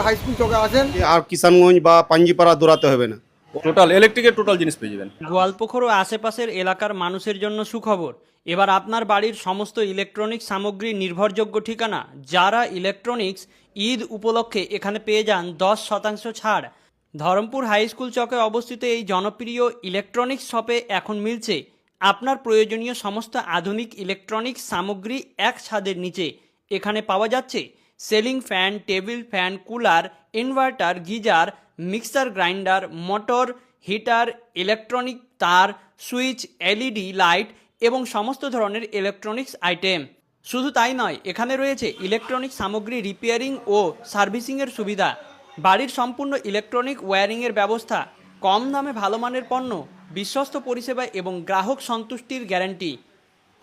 High school চকে আসেন। আর কিষানগঞ্জ বা পাঞ্জিপাড়া দৌড়াতে হবে না। টোটাল ইলেকট্রিকের টোটাল জিনিস পেয়ে যাবেন। গোয়ালপুকুর ও আশেপাশের এলাকার মানুষের জন্য সুখবর। এবার আপনার বাড়ির সমস্ত ইলেকট্রনিক্স সামগ্রী নির্ভরযোগ্য ঠিকানা যারা ইলেকট্রনিক্স। ঈদ উপলক্ষে এখানে পেয়ে যান 10% ছাড়। ধরমপুর হাই স্কুল চকে অবস্থিত এই জনপ্রিয় ইলেকট্রনিক্স শপে এখন মিলছে আপনার প্রয়োজনীয় সমস্ত আধুনিক ইলেকট্রনিক্স সামগ্রী এক ছাদের নিচে। এখানে পাওয়া যাচ্ছে ceiling fan, table fan, cooler, inverter, geyser, mixer grinder, motor, heater, electronic তার, সুইচ, এলইডি লাইট এবং সমস্ত ধরনের ইলেকট্রনিক্স আইটেম। শুধু তাই নয়, এখানে রয়েছে ইলেকট্রনিক সামগ্রী রিপেয়ারিং ও সার্ভিসিংয়ের সুবিধা, বাড়ির সম্পূর্ণ ইলেকট্রনিক ওয়্যারিংয়ের ব্যবস্থা, কম দামে ভালো মানের পণ্য, বিশ্বস্ত পরিষেবা এবং গ্রাহক সন্তুষ্টির গ্যারান্টি।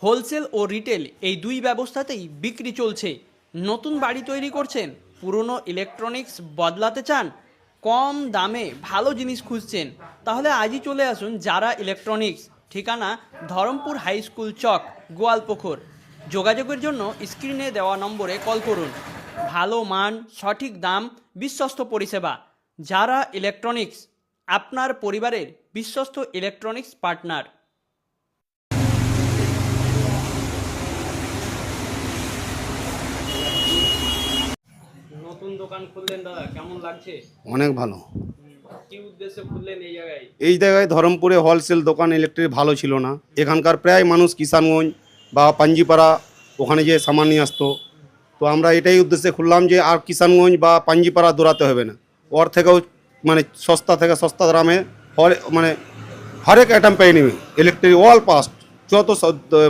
হোলসেল ও রিটেল এই দুই ব্যবস্থাতেই বিক্রি চলছে। নতুন বাড়ি তৈরি করছেন, পুরনো ইলেকট্রনিক্স বদলাতে চান, কম দামে ভালো জিনিস খুঁজছেন, তাহলে আজই চলে আসুন যারা ইলেকট্রনিক্স। ঠিকানা ধরমপুর হাই স্কুল চক, গোয়ালপুকুর। যোগাযোগের জন্য স্ক্রিনে দেওয়া নম্বরে কল করুন। ভালো মান, সঠিক দাম, বিশ্বস্ত পরিষেবা। যারা ইলেকট্রনিক্স, আপনার পরিবারের বিশ্বস্ত ইলেকট্রনিক্স পার্টনার। নতুন দোকান খুললেন দাদা, কেমন লাগছে? অনেক ভালো। কি উদ্দেশ্যে খুললেন এই জায়গায়? এই জায়গায় ধরমপুরে হোলসেল দোকান ইলেকট্রিক ভালো ছিল না। এখানকার প্রায় মানুষ কিষানগঞ্জ বা পাঞ্জিপাড়া ওখানে যে সামান নিয়ে আসতো। তো আমরা এটাই উদ্দেশ্যে খুললাম যে আর কিষানগঞ্জ বা পাঞ্জিপাড়া দৌড়াতে হবে না। ওর থেকেও মানে সস্তা থেকে সস্তা দামে মানে হরেক আইটেম পেয়ে নেবে ইলেকট্রিক অল পাস্ট যত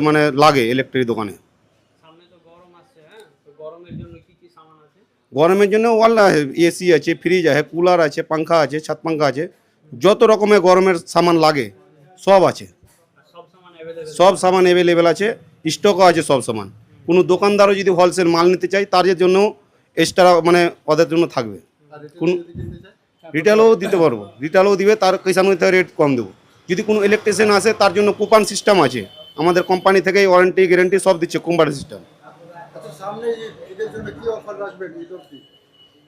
মানে লাগে ইলেকট্রিক দোকানে। সামনে তো গরম আসছে, হ্যাঁ, তো গরমের জন্য কি কি সামান আছে? গরমের জন্য ওয়াল এসি আছে, ফ্রিজ আছে, কুলার আছে, পাঙ্খা আছে, ছাদ পাঙ্খা আছে, যত রকমের গরমের সামান লাগে সব আছে। সব সামান অ্যাভেলেবেল? সব সামান অ্যাভেলেবেল আছে, স্টকও আছে সব সামান। কোনো দোকানদারও যদি হোলসেল মাল নিতে চায় তার জন্য এক্সট্রা মানে ওদের জন্য থাকবে। কোন রিটেলও দিতে পারবো, রিটেলও দিবে, তার কিষানগঞ্জ থেকে রেট কম দেবো। যদি কোনো ইলেকট্রিশিয়ান আসে তার জন্য কুপন সিস্টেম আছে, আমাদের কোম্পানি থেকেই ওয়ারেন্টি গ্যারেন্টি সব দিচ্ছে কুপন সিস্টেম।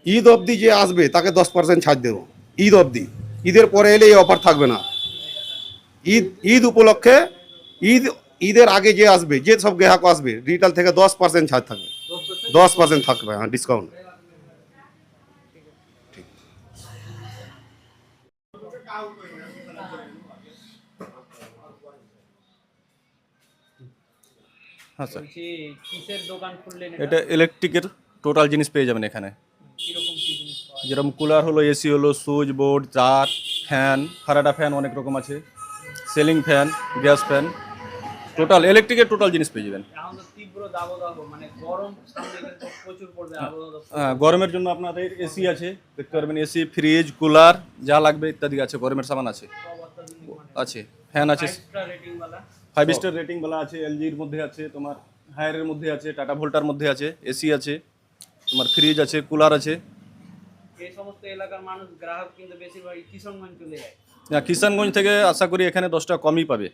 ঈদ অবধি যে আসবে তাকে 10% ছাড় দেবো ঈদ অবধি। ঈদের পরে এলে এই অফার থাকবে না। ঈদ উপলক্ষে ঈদের আগে যে আসবে, যে সব গ্রাহক আসবে, রিটেল থেকে 10% ছাড় থাকবে, 10% থাকবে, হ্যাঁ, ডিসকাউন্ট। হ্যাঁ স্যার, বলছি কিসের দোকান খুললেন? এটা ইলেকট্রিকের টোটাল জিনিস পেয়ে যাবেন এখানে। কিরকম কি জিনিস পাওয়া যায়? যেরকম কুলার হলো, এসি হলো, সুইচ বোর্ড, তার, ফ্যান, ফারাডা ফ্যান অনেক রকম আছে, ceiling fan, gas fan, total ইলেকট্রিকের টোটাল জিনিস পেয়ে যাবেন। এখন তো তীব্র দাবদাহ, মানে গরম সামনে কিন্তু প্রচুর পড়বে আবহাওয়া। হ্যাঁ, গরমের জন্য আপনাদের এসি আছে, দেখতে পারবেন, এসি, ফ্রিজ, কুলার যা লাগবে ইত্যাদি আছে, গরমের সামান আছে, আছে ফ্যান আছে, এক্সট্রা রেটিং वाला 5 স্টার রেটিং वाला আছে, এলজির মধ্যে আছে, তোমার হায়ারের মধ্যে আছে, টাটা ভোল্টার মধ্যে আছে, এসি আছে, তোমার ফ্রিজ আছে, কুলার আছে। এই সমস্ত এলাকার মানুষ গ্রাহক কিন্তু বেশিরভাগ কিষানগঞ্জ চলে যায়। হ্যাঁ, কিষানগঞ্জ থেকে আশা করি এখানে 10 টাকা কমই পাবে,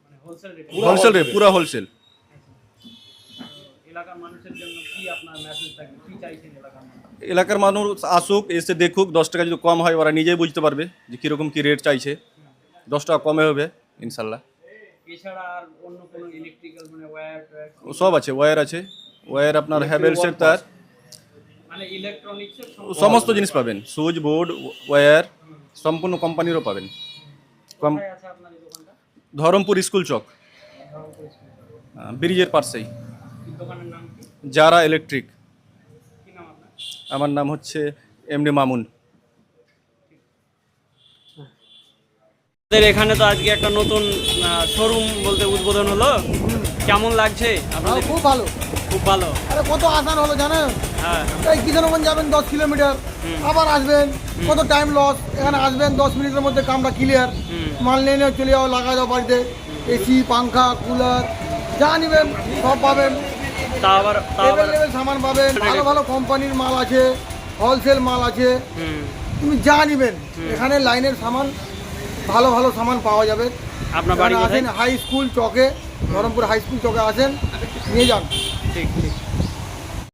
মানে হোলসেল রেট। হোলসেল রেট, পুরো হোলসেল। এলাকার মানুষের জন্য কি আপনার মেসেজ থাকবে, কি চাইছেন এলাকার মানুষ? এলাকার মানুষ আসুক, এসে দেখুক, 10 টাকা যদি কম হয় ওরা নিজেই বুঝতে পারবে যে কীরকম কী রেট চাইছে। 10 টাকা কমে হবে ইনশাল্লাহ। এছাড়া আর অন্য কোনো ইলেকট্রিক্যাল মানে ওয়্যার সব আছে, ওয়্যার আছে, ওয়্যার আপনার হ্যাভেলসের তার, মানে ইলেকট্রনিক্সের সমস্ত জিনিস পাবেন, সুইচ বোর্ড, ওয়্যার সম্পূর্ণ কোম্পানিরও পাবেন। কোথায় আছে আপনার এই দোকানটা? ধরমপুর স্কুল চক, ব্রিজের পাশেই। এই দোকানের নাম কি? যারা ইলেকট্রিক। কি নাম আপনার? আমার নাম হচ্ছে এমডি মামুন। আমাদের এখানে তো আজকে একটা নতুন শোরুম বলতে উদ্বোধন হলো, কেমন লাগছে আপনাদের? খুব ভালো, খুব ভালো। আরে কত আসান হলো জানেন। হ্যাঁ, এই কিষানগঞ্জ যাবেন 10 কিলোমিটার, আবার আসবেন, কত টাইম লস। এখানে আসবেন 10 মিনিটের মধ্যে কামটা ক্লিয়ার, মাল নিয়ে নিয়ে চলে যাও, লাগা যাও বাড়িতে। এসি, পাঙ্খা, কুলার যা নেবেন সব পাবেন, তা আবার অ্যাভেলেবেল সামান পাবেন। ভালো ভালো কোম্পানির মাল আছে, হোলসেল মাল আছে, তুমি যা নেবেন এখানে লাইনের সামান, ভালো ভালো সামান পাওয়া যাবে। আপনার বাড়ি কোথায়? আসেন হাই স্কুল চকে, ধরমপুর হাই স্কুল চকে আসেন, নিয়ে যান। ঠিক ঠিক।